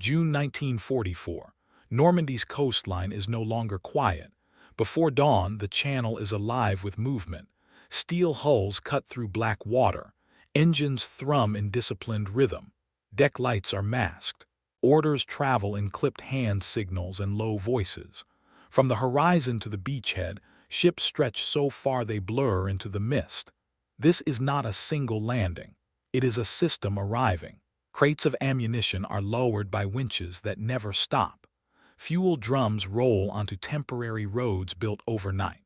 June 1944. Normandy's coastline is no longer quiet. Before dawn, the channel is alive with movement. Steel hulls cut through black water. Engines thrum in disciplined rhythm. Deck lights are masked. Orders travel in clipped hand signals and low voices. From the horizon to the beachhead, ships stretch so far they blur into the mist. This is not a single landing. It is a system arriving. Crates of ammunition are lowered by winches that never stop. Fuel drums roll onto temporary roads built overnight.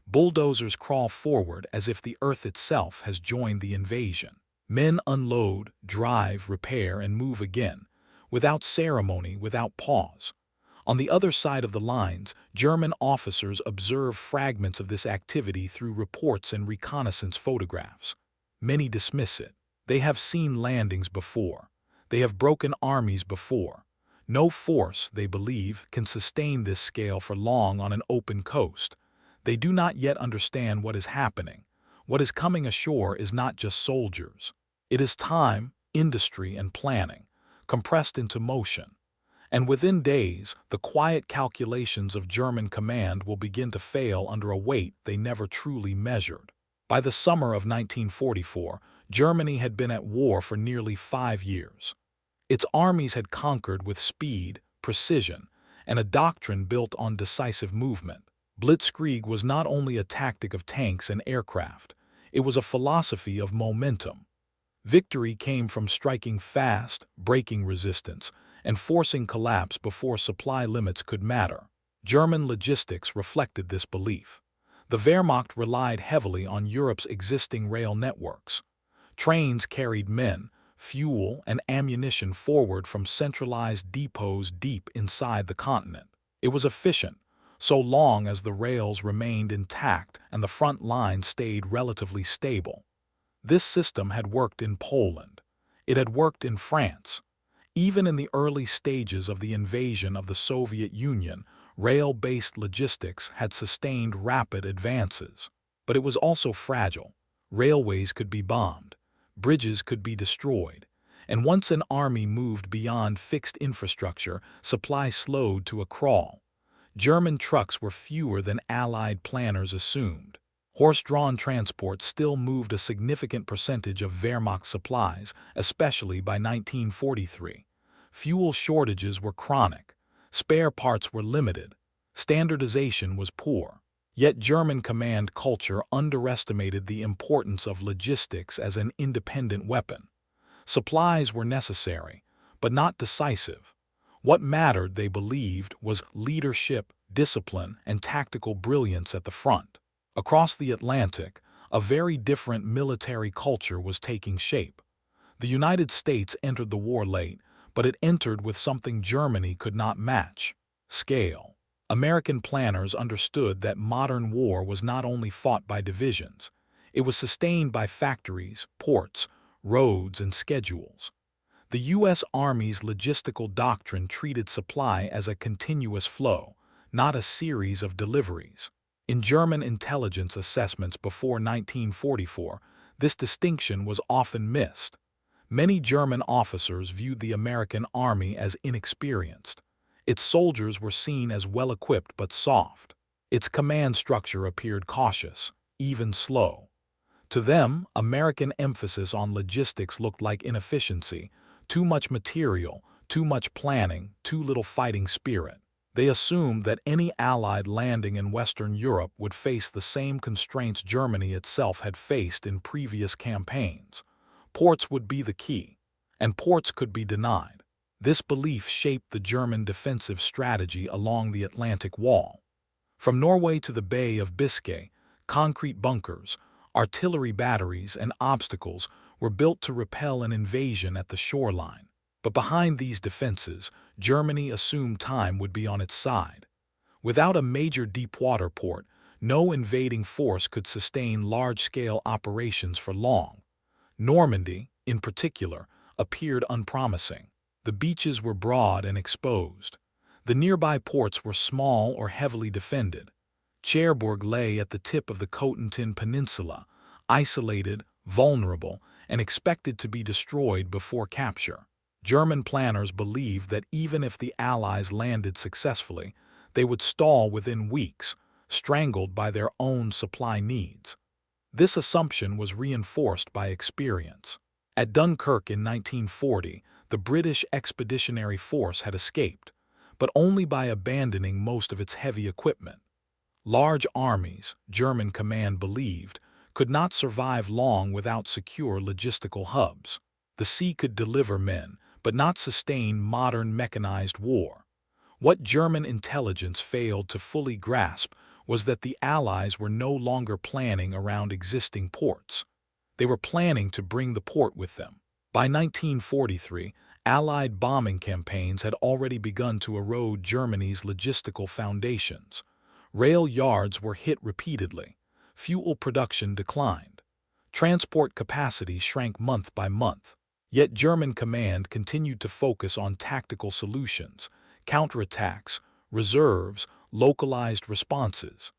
Bulldozers crawl forward as if the earth itself has joined the invasion. Men unload, drive, repair, and move again, without ceremony, without pause. On the other side of the lines, German officers observe fragments of this activity through reports and reconnaissance photographs. Many dismiss it. They have seen landings before. They have broken armies before. No force, they believe, can sustain this scale for long on an open coast. They do not yet understand what is happening. What is coming ashore is not just soldiers. It is time, industry, and planning, compressed into motion. And within days, the quiet calculations of German command will begin to fail under a weight they never truly measured. By the summer of 1944, Germany had been at war for nearly 5 years. Its armies had conquered with speed, precision, and a doctrine built on decisive movement. Blitzkrieg was not only a tactic of tanks and aircraft, it was a philosophy of momentum. Victory came from striking fast, breaking resistance, and forcing collapse before supply limits could matter. German logistics reflected this belief. The Wehrmacht relied heavily on Europe's existing rail networks. Trains carried men, fuel, and ammunition forward from centralized depots deep inside the continent. It was efficient, so long as the rails remained intact and the front line stayed relatively stable. This system had worked in Poland. It had worked in France. Even in the early stages of the invasion of the Soviet Union, rail-based logistics had sustained rapid advances. But it was also fragile. Railways could be bombed. Bridges could be destroyed. And once an army moved beyond fixed infrastructure, supply slowed to a crawl. German trucks were fewer than Allied planners assumed. Horse-drawn transport still moved a significant percentage of Wehrmacht supplies, especially by 1943. Fuel shortages were chronic. Spare parts were limited. Standardization was poor. Yet German command culture underestimated the importance of logistics as an independent weapon. Supplies were necessary, but not decisive. What mattered, they believed, was leadership, discipline, and tactical brilliance at the front. Across the Atlantic, a very different military culture was taking shape. The United States entered the war late, but it entered with something Germany could not match: scale. American planners understood that modern war was not only fought by divisions. It was sustained by factories, ports, roads, and schedules. The U.S. Army's logistical doctrine treated supply as a continuous flow, not a series of deliveries. In German intelligence assessments before 1944, this distinction was often missed. Many German officers viewed the American Army as inexperienced. Its soldiers were seen as well-equipped but soft. Its command structure appeared cautious, even slow. To them, American emphasis on logistics looked like inefficiency: too much material, too much planning, too little fighting spirit. They assumed that any Allied landing in Western Europe would face the same constraints Germany itself had faced in previous campaigns. Ports would be the key, and ports could be denied. This belief shaped the German defensive strategy along the Atlantic Wall. From Norway to the Bay of Biscay, concrete bunkers, artillery batteries, and obstacles were built to repel an invasion at the shoreline. But behind these defenses, Germany assumed time would be on its side. Without a major deep-water port, no invading force could sustain large-scale operations for long. Normandy, in particular, appeared unpromising. The beaches were broad and exposed. The nearby ports were small or heavily defended. Cherbourg lay at the tip of the Cotentin Peninsula, isolated, vulnerable, and expected to be destroyed before capture. German planners believed that even if the Allies landed successfully, they would stall within weeks, strangled by their own supply needs. This assumption was reinforced by experience. At Dunkirk in 1940, the British Expeditionary Force had escaped, but only by abandoning most of its heavy equipment. Large armies, German command believed, could not survive long without secure logistical hubs. The sea could deliver men, but not sustain modern mechanized war. What German intelligence failed to fully grasp was that the Allies were no longer planning around existing ports. They were planning to bring the port with them. By 1943, Allied bombing campaigns had already begun to erode Germany's logistical foundations. Rail yards were hit repeatedly. Fuel production declined. Transport capacity shrank month by month. Yet German command continued to focus on tactical solutions, counterattacks, reserves, localized responses.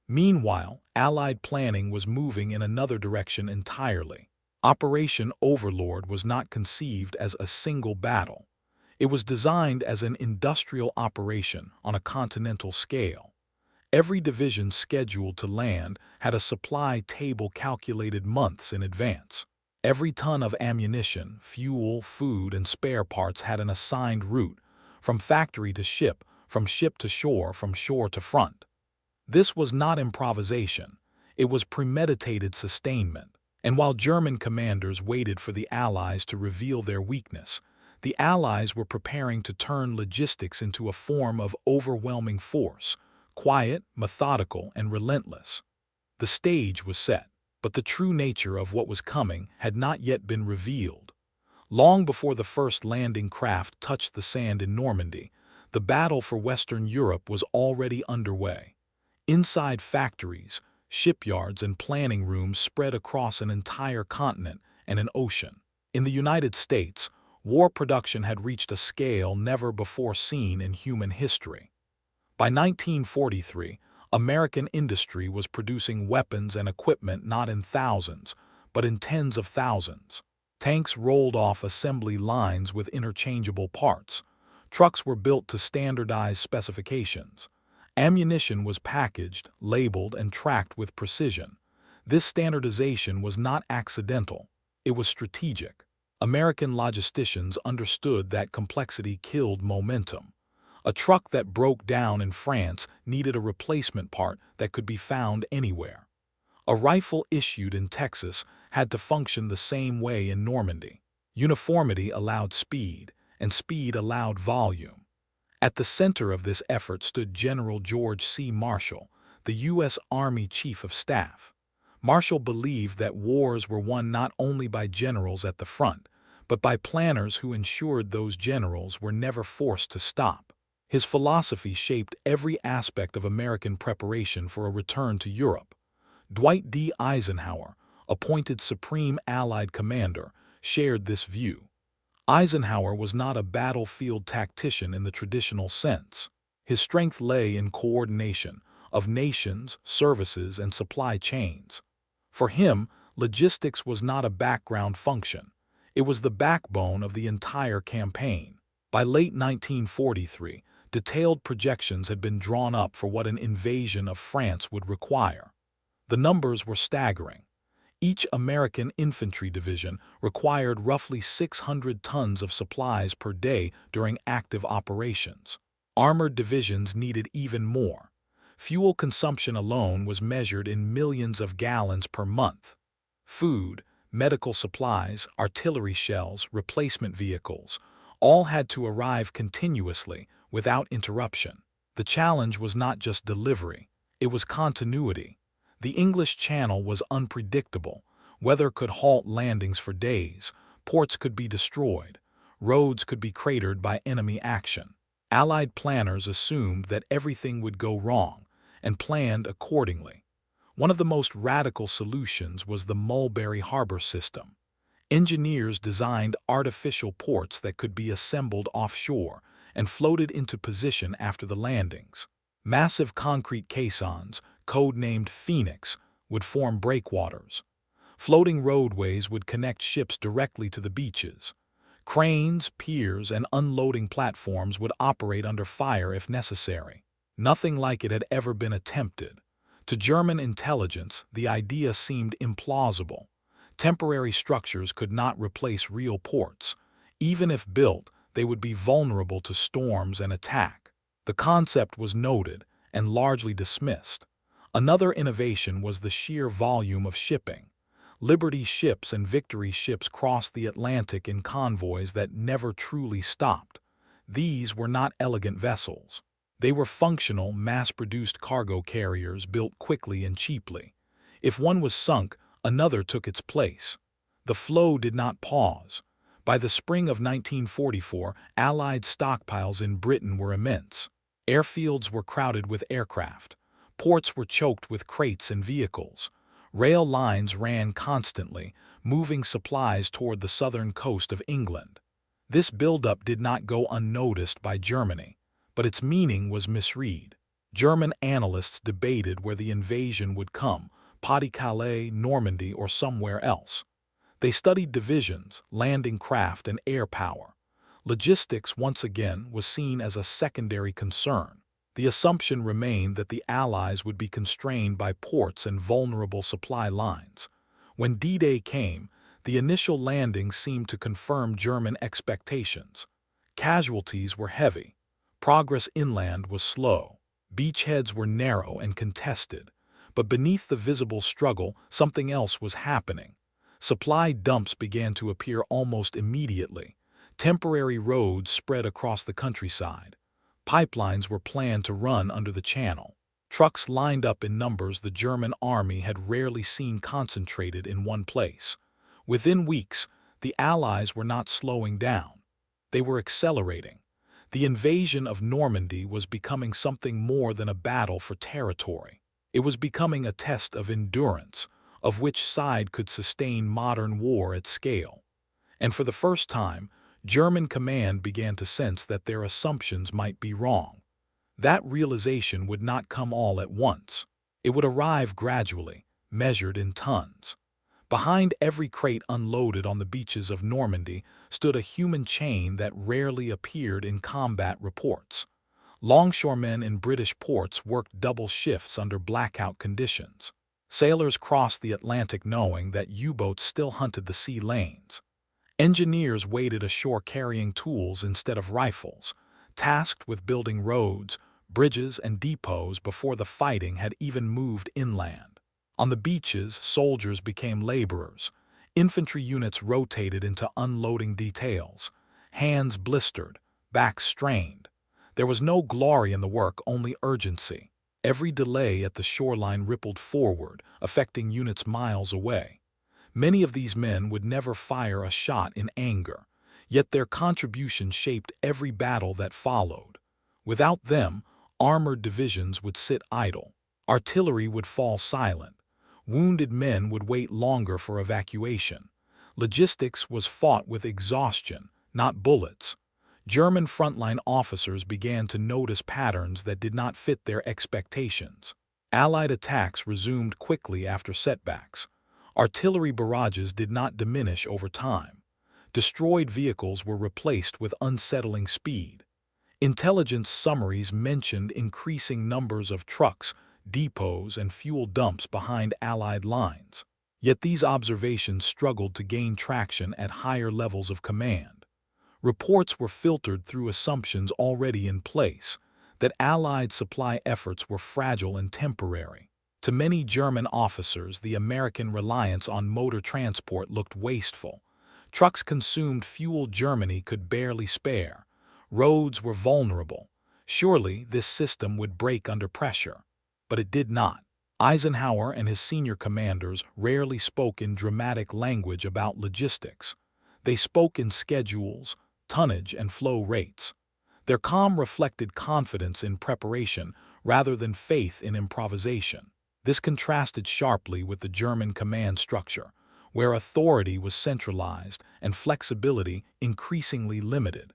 Meanwhile, Allied planning was moving in another direction entirely. Operation Overlord was not conceived as a single battle. It was designed as an industrial operation on a continental scale. Every division scheduled to land had a supply table calculated months in advance. Every ton of ammunition, fuel, food, and spare parts had an assigned route, from factory to ship, from ship to shore, from shore to front. This was not improvisation. It was premeditated sustainment. And while German commanders waited for the Allies to reveal their weakness, the Allies were preparing to turn logistics into a form of overwhelming force, quiet, methodical, and relentless. The stage was set, but the true nature of what was coming had not yet been revealed. Long before the first landing craft touched the sand in Normandy, the battle for Western Europe was already underway. Inside factories, shipyards, and planning rooms spread across an entire continent and an ocean. In the United States, war production had reached a scale never before seen in human history. By 1943, American industry was producing weapons and equipment not in thousands, but in tens of thousands. Tanks rolled off assembly lines with interchangeable parts. Trucks were built to standardized specifications. Ammunition was packaged, labeled, and tracked with precision. This standardization was not accidental. It was strategic. American logisticians understood that complexity killed momentum. A truck that broke down in France needed a replacement part that could be found anywhere. A rifle issued in Texas had to function the same way in Normandy. Uniformity allowed speed, and speed allowed volume. At the center of this effort stood General George C. Marshall, the U.S. Army Chief of Staff. Marshall believed that wars were won not only by generals at the front, but by planners who ensured those generals were never forced to stop. His philosophy shaped every aspect of American preparation for a return to Europe. Dwight D. Eisenhower, appointed Supreme Allied Commander, shared this view. Eisenhower was not a battlefield tactician in the traditional sense. His strength lay in coordination of nations, services, and supply chains. For him, logistics was not a background function. It was the backbone of the entire campaign. By late 1943, detailed projections had been drawn up for what an invasion of France would require. The numbers were staggering. Each American infantry division required roughly 600 tons of supplies per day during active operations. Armored divisions needed even more. Fuel consumption alone was measured in millions of gallons per month. Food, medical supplies, artillery shells, replacement vehicles, all had to arrive continuously, without interruption. The challenge was not just delivery, it was continuity. The English Channel was unpredictable. Weather could halt landings for days, ports could be destroyed, roads could be cratered by enemy action. Allied planners assumed that everything would go wrong, and planned accordingly. One of the most radical solutions was the Mulberry Harbor system. Engineers designed artificial ports that could be assembled offshore and floated into position after the landings. Massive concrete caissons, codenamed Phoenix, would form breakwaters. Floating roadways would connect ships directly to the beaches. Cranes, piers, and unloading platforms would operate under fire if necessary. Nothing like it had ever been attempted. To German intelligence, the idea seemed implausible. Temporary structures could not replace real ports. Even if built, they would be vulnerable to storms and attack. The concept was noted and largely dismissed. Another innovation was the sheer volume of shipping. Liberty ships and Victory ships crossed the Atlantic in convoys that never truly stopped. These were not elegant vessels. They were functional, mass-produced cargo carriers built quickly and cheaply. If one was sunk, another took its place. The flow did not pause. By the spring of 1944, Allied stockpiles in Britain were immense. Airfields were crowded with aircraft. Ports were choked with crates and vehicles. Rail lines ran constantly, moving supplies toward the southern coast of England. This buildup did not go unnoticed by Germany, but its meaning was misread. German analysts debated where the invasion would come, Pas-de-Calais, Normandy, or somewhere else. They studied divisions, landing craft, and air power. Logistics, once again, was seen as a secondary concern. The assumption remained that the Allies would be constrained by ports and vulnerable supply lines. When D-Day came, the initial landing seemed to confirm German expectations. Casualties were heavy. Progress inland was slow. Beachheads were narrow and contested. But beneath the visible struggle, something else was happening. Supply dumps began to appear almost immediately. Temporary roads spread across the countryside. Pipelines were planned to run under the channel. Trucks lined up in numbers the German army had rarely seen concentrated in one place. Within weeks, the Allies were not slowing down. They were accelerating. The invasion of Normandy was becoming something more than a battle for territory. It was becoming a test of endurance, of which side could sustain modern war at scale. And for the first time, German command began to sense that their assumptions might be wrong. That realization would not come all at once. It would arrive gradually, measured in tons. Behind every crate unloaded on the beaches of Normandy stood a human chain that rarely appeared in combat reports. Longshoremen in British ports worked double shifts under blackout conditions. Sailors crossed the Atlantic knowing that U-boats still hunted the sea lanes. Engineers waited ashore carrying tools instead of rifles, tasked with building roads, bridges, and depots before the fighting had even moved inland. On the beaches, soldiers became laborers. Infantry units rotated into unloading details. Hands blistered, backs strained. There was no glory in the work, only urgency. Every delay at the shoreline rippled forward, affecting units miles away. Many of these men would never fire a shot in anger, yet their contribution shaped every battle that followed. Without them, armored divisions would sit idle. Artillery would fall silent. Wounded men would wait longer for evacuation. Logistics was fought with exhaustion, not bullets. German frontline officers began to notice patterns that did not fit their expectations. Allied attacks resumed quickly after setbacks. Artillery barrages did not diminish over time. Destroyed vehicles were replaced with unsettling speed. Intelligence summaries mentioned increasing numbers of trucks, depots, and fuel dumps behind Allied lines. Yet these observations struggled to gain traction at higher levels of command. Reports were filtered through assumptions already in place, that Allied supply efforts were fragile and temporary. To many German officers, the American reliance on motor transport looked wasteful. Trucks consumed fuel Germany could barely spare. Roads were vulnerable. Surely this system would break under pressure. But it did not. Eisenhower and his senior commanders rarely spoke in dramatic language about logistics. They spoke in schedules, tonnage, and flow rates. Their calm reflected confidence in preparation rather than faith in improvisation. This contrasted sharply with the German command structure, where authority was centralized and flexibility increasingly limited.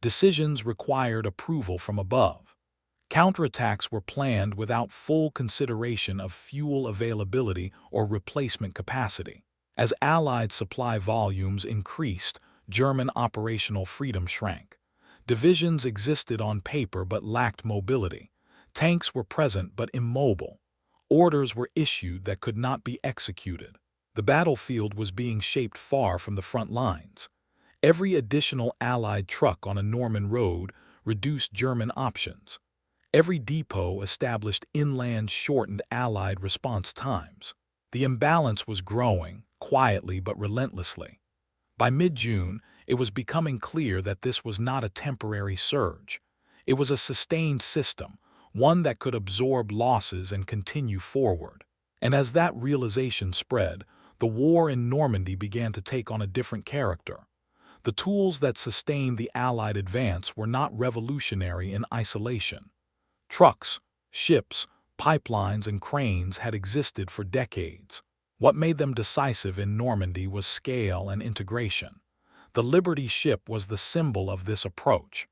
Decisions required approval from above. Counterattacks were planned without full consideration of fuel availability or replacement capacity. As Allied supply volumes increased, German operational freedom shrank. Divisions existed on paper but lacked mobility. Tanks were present but immobile. Orders were issued that could not be executed. The battlefield was being shaped far from the front lines. Every additional Allied truck on a Norman road reduced German options. Every depot established inland shortened Allied response times. The imbalance was growing, quietly but relentlessly. By mid-June, it was becoming clear that this was not a temporary surge. It was a sustained system, one that could absorb losses and continue forward. And as that realization spread, the war in Normandy began to take on a different character. The tools that sustained the Allied advance were not revolutionary in isolation. Trucks, ships, pipelines, and cranes had existed for decades. What made them decisive in Normandy was scale and integration. The Liberty ship was the symbol of this approach.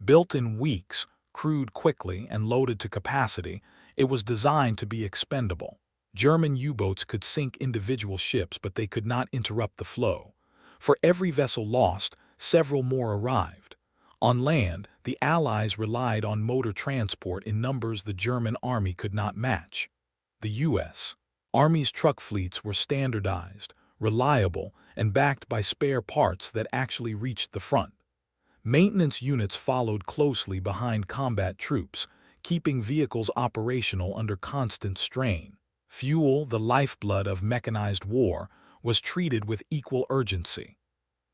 Built in weeks, crewed quickly, and loaded to capacity, it was designed to be expendable. German U-boats could sink individual ships, but they could not interrupt the flow. For every vessel lost, several more arrived. On land, the Allies relied on motor transport in numbers the German army could not match. The U.S. Army's truck fleets were standardized, reliable, and backed by spare parts that actually reached the front. Maintenance units followed closely behind combat troops, keeping vehicles operational under constant strain. Fuel, the lifeblood of mechanized war, was treated with equal urgency.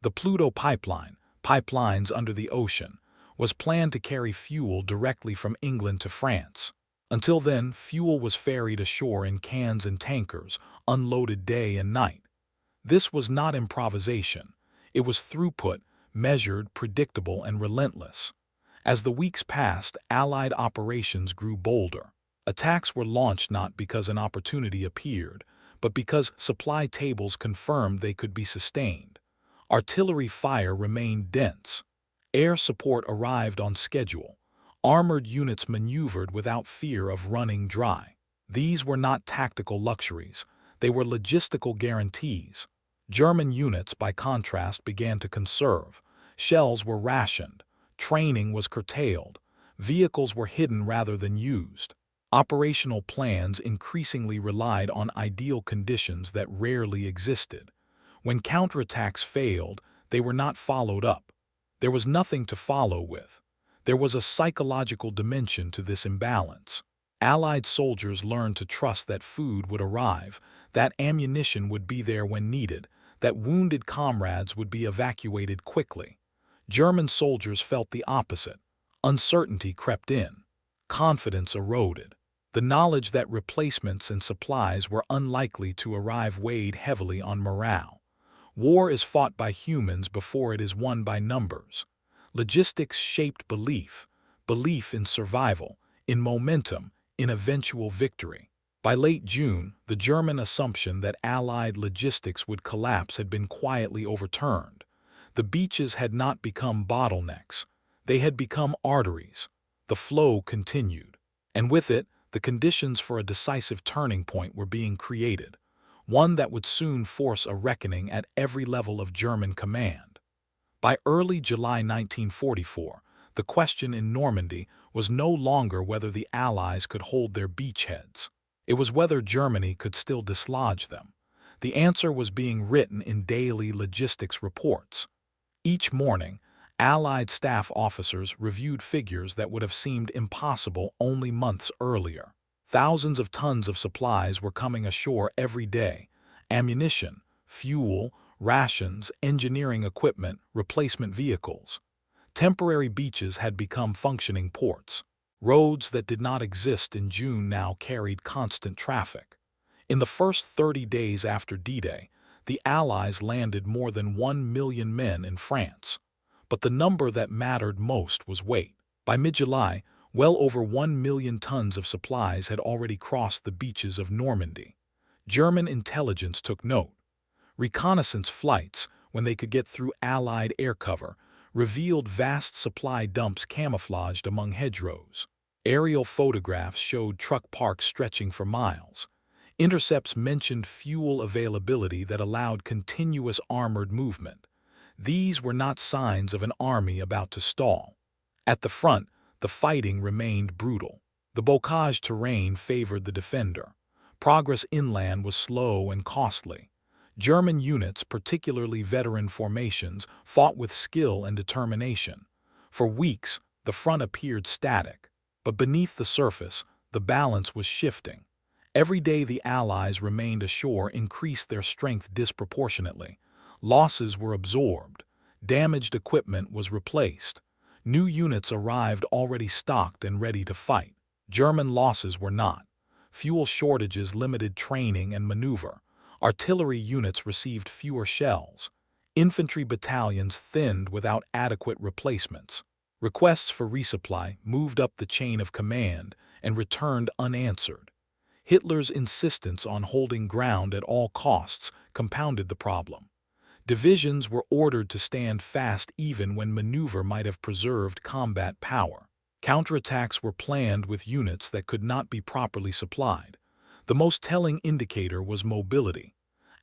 The Pluto pipeline, pipelines under the ocean, was planned to carry fuel directly from England to France. Until then, fuel was ferried ashore in cans and tankers, unloaded day and night. This was not improvisation. It was throughput, measured, predictable, and relentless. As the weeks passed, Allied operations grew bolder. Attacks were launched not because an opportunity appeared, but because supply tables confirmed they could be sustained. Artillery fire remained dense. Air support arrived on schedule. Armored units maneuvered without fear of running dry. These were not tactical luxuries. They were logistical guarantees. German units, by contrast, began to conserve. Shells were rationed. Training was curtailed. Vehicles were hidden rather than used. Operational plans increasingly relied on ideal conditions that rarely existed. When counterattacks failed, they were not followed up. There was nothing to follow with. There was a psychological dimension to this imbalance. Allied soldiers learned to trust that food would arrive, that ammunition would be there when needed, that wounded comrades would be evacuated quickly. German soldiers felt the opposite. Uncertainty crept in. Confidence eroded. The knowledge that replacements and supplies were unlikely to arrive weighed heavily on morale. War is fought by humans before it is won by numbers. Logistics shaped belief, belief in survival, in momentum, in eventual victory. By late June, the German assumption that Allied logistics would collapse had been quietly overturned. The beaches had not become bottlenecks. They had become arteries. The flow continued. And with it, the conditions for a decisive turning point were being created, one that would soon force a reckoning at every level of German command. By early July 1944, the question in Normandy was no longer whether the Allies could hold their beachheads. It was whether Germany could still dislodge them. The answer was being written in daily logistics reports. Each morning, Allied staff officers reviewed figures that would have seemed impossible only months earlier. Thousands of tons of supplies were coming ashore every day: ammunition, fuel, rations, engineering equipment, replacement vehicles. Temporary beaches had become functioning ports. Roads that did not exist in June now carried constant traffic. In the first 30 days after D-Day, the Allies landed more than 1 million men in France. But the number that mattered most was weight. By mid-July, well over 1 million tons of supplies had already crossed the beaches of Normandy. German intelligence took note. Reconnaissance flights, when they could get through Allied air cover, revealed vast supply dumps camouflaged among hedgerows. Aerial photographs showed truck parks stretching for miles. Intercepts mentioned fuel availability that allowed continuous armored movement. These were not signs of an army about to stall. At the front, the fighting remained brutal. The bocage terrain favored the defender. Progress inland was slow and costly. German units, particularly veteran formations, fought with skill and determination. For weeks, the front appeared static, but beneath the surface, the balance was shifting. Every day the Allies remained ashore increased their strength disproportionately. Losses were absorbed. Damaged equipment was replaced. New units arrived already stocked and ready to fight. German losses were not. Fuel shortages limited training and maneuver. Artillery units received fewer shells. Infantry battalions thinned without adequate replacements. Requests for resupply moved up the chain of command and returned unanswered. Hitler's insistence on holding ground at all costs compounded the problem. Divisions were ordered to stand fast even when maneuver might have preserved combat power. Counterattacks were planned with units that could not be properly supplied. The most telling indicator was mobility.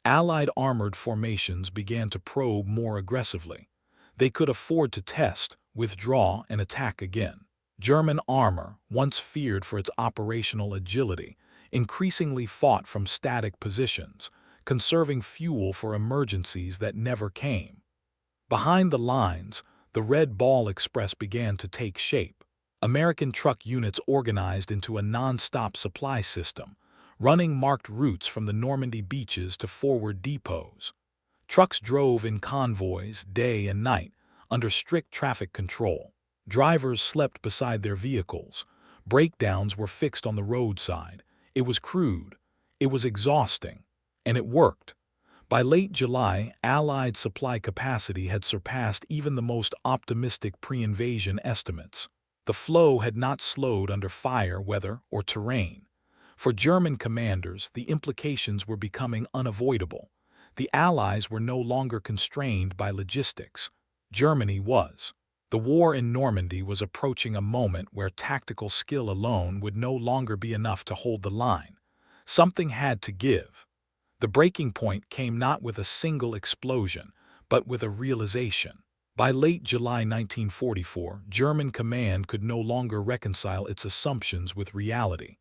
Allied armored formations began to probe more aggressively. They could afford to test, withdraw, and attack again. German armor, once feared for its operational agility, increasingly fought from static positions, conserving fuel for emergencies that never came. Behind the lines, the Red Ball Express began to take shape. American truck units organized into a non-stop supply system, running marked routes from the Normandy beaches to forward depots. Trucks drove in convoys day and night, under strict traffic control. Drivers slept beside their vehicles. Breakdowns were fixed on the roadside. It was crude. It was exhausting. And it worked. By late July, Allied supply capacity had surpassed even the most optimistic pre-invasion estimates. The flow had not slowed under fire, weather, or terrain. For German commanders, the implications were becoming unavoidable. The Allies were no longer constrained by logistics. Germany was. The war in Normandy was approaching a moment where tactical skill alone would no longer be enough to hold the line. Something had to give. The breaking point came not with a single explosion, but with a realization. By late July 1944, German command could no longer reconcile its assumptions with reality.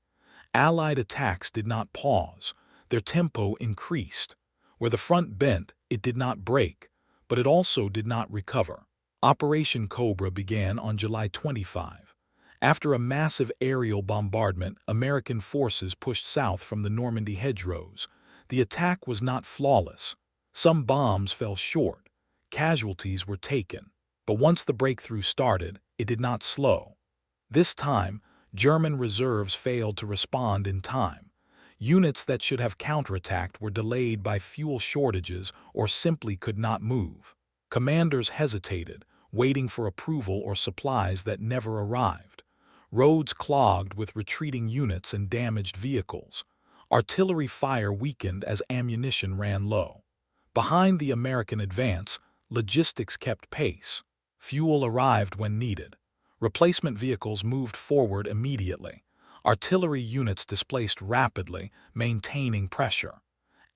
Allied attacks did not pause. Their tempo increased. Where the front bent, it did not break, but it also did not recover. Operation Cobra began on July 25. After a massive aerial bombardment, American forces pushed south from the Normandy hedgerows. The attack was not flawless. Some bombs fell short. Casualties were taken. But once the breakthrough started, it did not slow. This time, German reserves failed to respond in time. Units that should have counterattacked were delayed by fuel shortages or simply could not move. Commanders hesitated, waiting for approval or supplies that never arrived. Roads clogged with retreating units and damaged vehicles. Artillery fire weakened as ammunition ran low. Behind the American advance, logistics kept pace. Fuel arrived when needed. Replacement vehicles moved forward immediately. Artillery units displaced rapidly, maintaining pressure.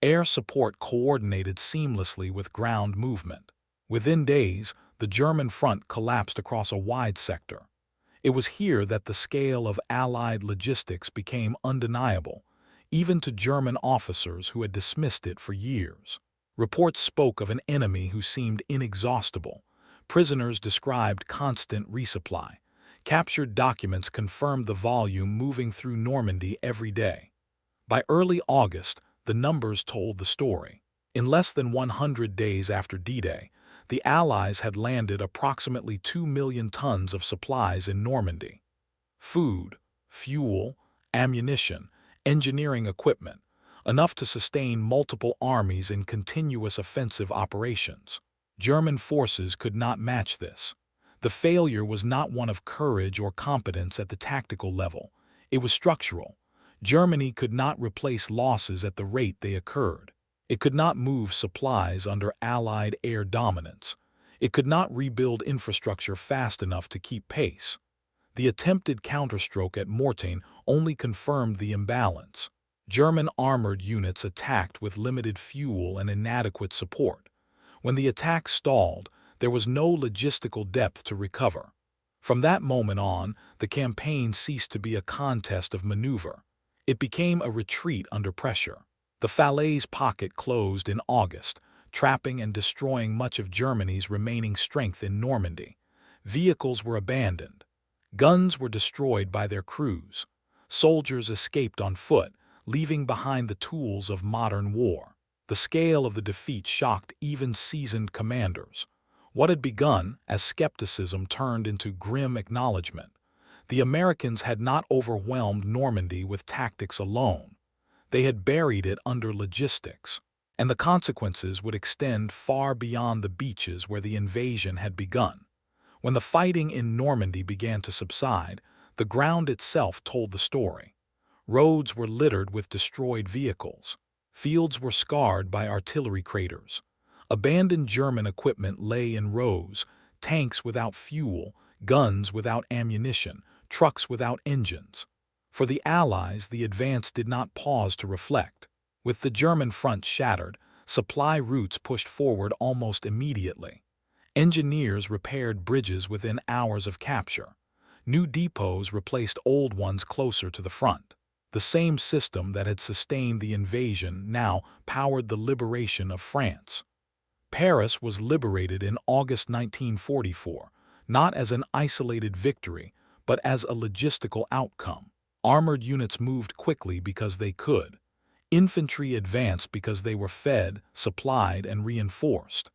Air support coordinated seamlessly with ground movement. Within days, the German front collapsed across a wide sector. It was here that the scale of Allied logistics became undeniable, even to German officers who had dismissed it for years. Reports spoke of an enemy who seemed inexhaustible. Prisoners described constant resupply. Captured documents confirmed the volume moving through Normandy every day. By early August, the numbers told the story. In less than 100 days after D-Day, the Allies had landed approximately 2 million tons of supplies in Normandy. Food, fuel, ammunition, engineering equipment, enough to sustain multiple armies in continuous offensive operations. German forces could not match this. The failure was not one of courage or competence at the tactical level. It was structural. Germany could not replace losses at the rate they occurred. It could not move supplies under Allied air dominance. It could not rebuild infrastructure fast enough to keep pace. The attempted counterstroke at Mortain only confirmed the imbalance. German armored units attacked with limited fuel and inadequate support. When the attack stalled, there was no logistical depth to recover. From that moment on, the campaign ceased to be a contest of maneuver. It became a retreat under pressure. The Falaise pocket closed in August, trapping and destroying much of Germany's remaining strength in Normandy. Vehicles were abandoned. Guns were destroyed by their crews. Soldiers escaped on foot, leaving behind the tools of modern war. The scale of the defeat shocked even seasoned commanders. What had begun as skepticism turned into grim acknowledgement. The Americans had not overwhelmed Normandy with tactics alone. They had buried it under logistics, and the consequences would extend far beyond the beaches where the invasion had begun. When the fighting in Normandy began to subside, the ground itself told the story. Roads were littered with destroyed vehicles. Fields were scarred by artillery craters. Abandoned German equipment lay in rows, tanks without fuel, guns without ammunition, trucks without engines. For the Allies, the advance did not pause to reflect. With the German front shattered, supply routes pushed forward almost immediately. Engineers repaired bridges within hours of capture. New depots replaced old ones closer to the front. The same system that had sustained the invasion now powered the liberation of France. Paris was liberated in August 1944, not as an isolated victory, but as a logistical outcome. Armored units moved quickly because they could. Infantry advanced because they were fed, supplied, and reinforced.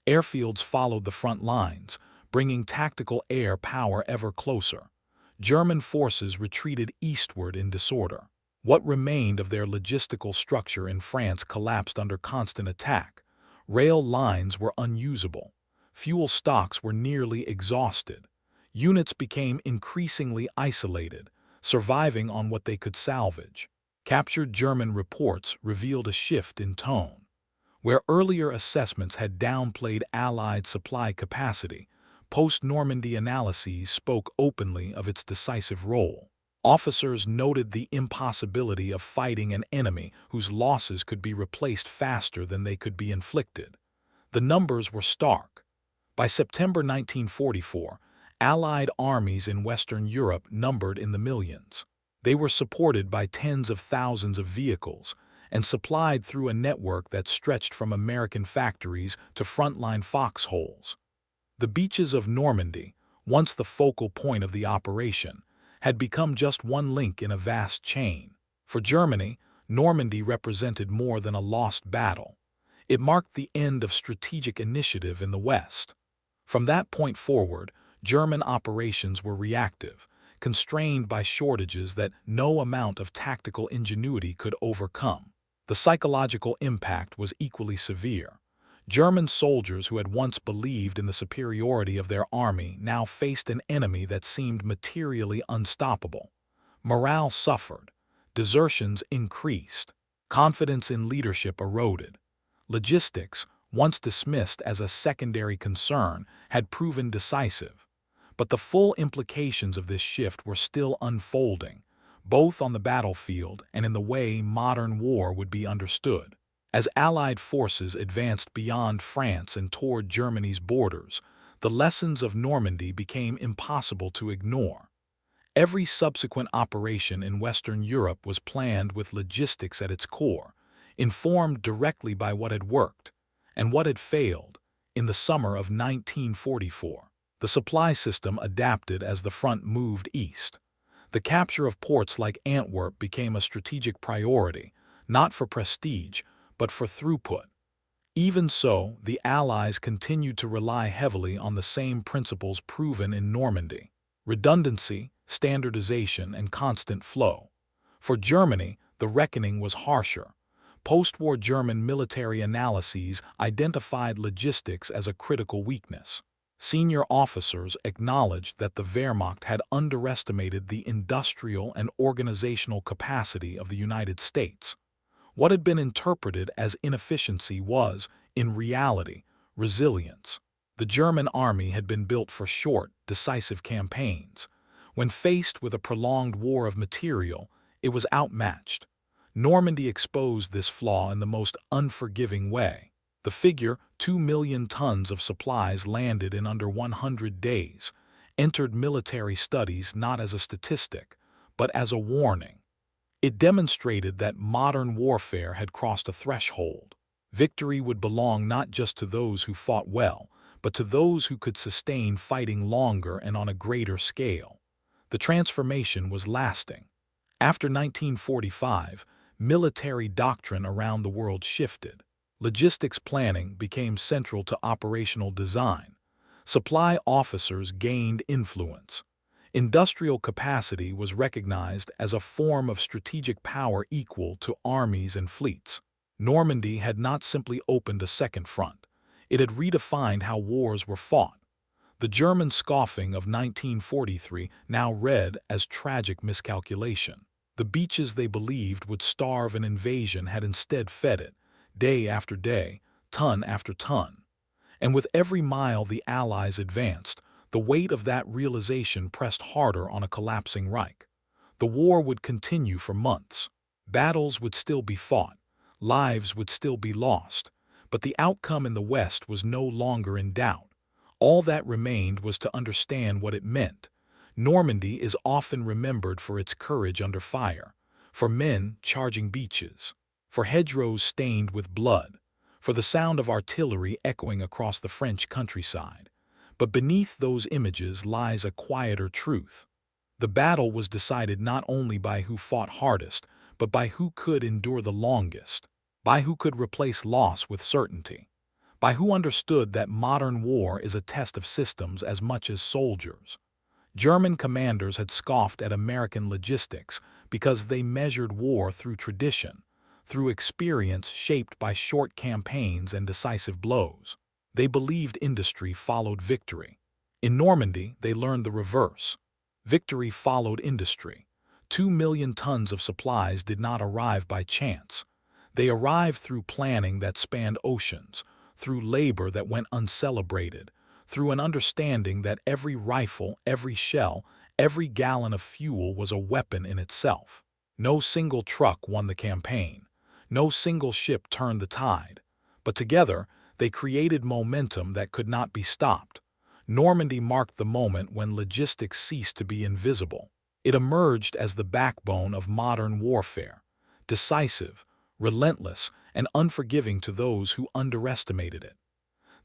Airfields followed the front lines, bringing tactical air power ever closer. German forces retreated eastward in disorder. What remained of their logistical structure in France collapsed under constant attack. Rail lines were unusable. Fuel stocks were nearly exhausted. Units became increasingly isolated, surviving on what they could salvage. Captured German reports revealed a shift in tone. Where earlier assessments had downplayed Allied supply capacity, post-Normandy analyses spoke openly of its decisive role. Officers noted the impossibility of fighting an enemy whose losses could be replaced faster than they could be inflicted. The numbers were stark. By September 1944, Allied armies in Western Europe numbered in the millions. They were supported by tens of thousands of vehicles and supplied through a network that stretched from American factories to frontline foxholes. The beaches of Normandy, once the focal point of the operation, had become just one link in a vast chain. For Germany, Normandy represented more than a lost battle. It marked the end of strategic initiative in the West. From that point forward, German operations were reactive, constrained by shortages that no amount of tactical ingenuity could overcome. The psychological impact was equally severe. German soldiers who had once believed in the superiority of their army now faced an enemy that seemed materially unstoppable. Morale suffered. Desertions increased. Confidence in leadership eroded. Logistics, once dismissed as a secondary concern, had proven decisive. But the full implications of this shift were still unfolding, both on the battlefield and in the way modern war would be understood. As Allied forces advanced beyond France and toward Germany's borders, the lessons of Normandy became impossible to ignore. Every subsequent operation in Western Europe was planned with logistics at its core, informed directly by what had worked and what had failed. In the summer of 1944, the supply system adapted as the front moved east. The capture of ports like Antwerp became a strategic priority, not for prestige, but for throughput. Even so, the Allies continued to rely heavily on the same principles proven in Normandy: redundancy, standardization, and constant flow. For Germany, the reckoning was harsher. Post-war German military analyses identified logistics as a critical weakness. Senior officers acknowledged that the Wehrmacht had underestimated the industrial and organizational capacity of the United States. What had been interpreted as inefficiency was, in reality, resilience. The German army had been built for short, decisive campaigns. When faced with a prolonged war of material, it was outmatched. Normandy exposed this flaw in the most unforgiving way. The figure, 2 million tons of supplies landed in under 100 days, entered military studies not as a statistic, but as a warning. It demonstrated that modern warfare had crossed a threshold. Victory would belong not just to those who fought well, but to those who could sustain fighting longer and on a greater scale. The transformation was lasting. After 1945, military doctrine around the world shifted. Logistics planning became central to operational design. Supply officers gained influence. Industrial capacity was recognized as a form of strategic power equal to armies and fleets. Normandy had not simply opened a second front. It had redefined how wars were fought. The German scoffing of 1943 now read as tragic miscalculation. The beaches they believed would starve an invasion had instead fed it, day after day, ton after ton. And with every mile the Allies advanced, the weight of that realization pressed harder on a collapsing Reich. The war would continue for months. Battles would still be fought. Lives would still be lost. But the outcome in the West was no longer in doubt. All that remained was to understand what it meant. Normandy is often remembered for its courage under fire, for men charging beaches, for hedgerows stained with blood, for the sound of artillery echoing across the French countryside. But beneath those images lies a quieter truth. The battle was decided not only by who fought hardest, but by who could endure the longest, by who could replace loss with certainty, by who understood that modern war is a test of systems as much as soldiers. German commanders had scoffed at American logistics because they measured war through tradition, through experience shaped by short campaigns and decisive blows. They believed industry followed victory. In Normandy, they learned the reverse. Victory followed industry. 2 million tons of supplies did not arrive by chance. They arrived through planning that spanned oceans, through labor that went uncelebrated, through an understanding that every rifle, every shell, every gallon of fuel was a weapon in itself. No single truck won the campaign. No single ship turned the tide. But together, they created momentum that could not be stopped. Normandy marked the moment when logistics ceased to be invisible. It emerged as the backbone of modern warfare, decisive, relentless, and unforgiving to those who underestimated it.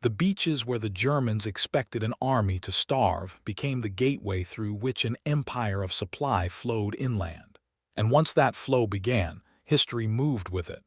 The beaches where the Germans expected an army to starve became the gateway through which an empire of supply flowed inland. And once that flow began, history moved with it.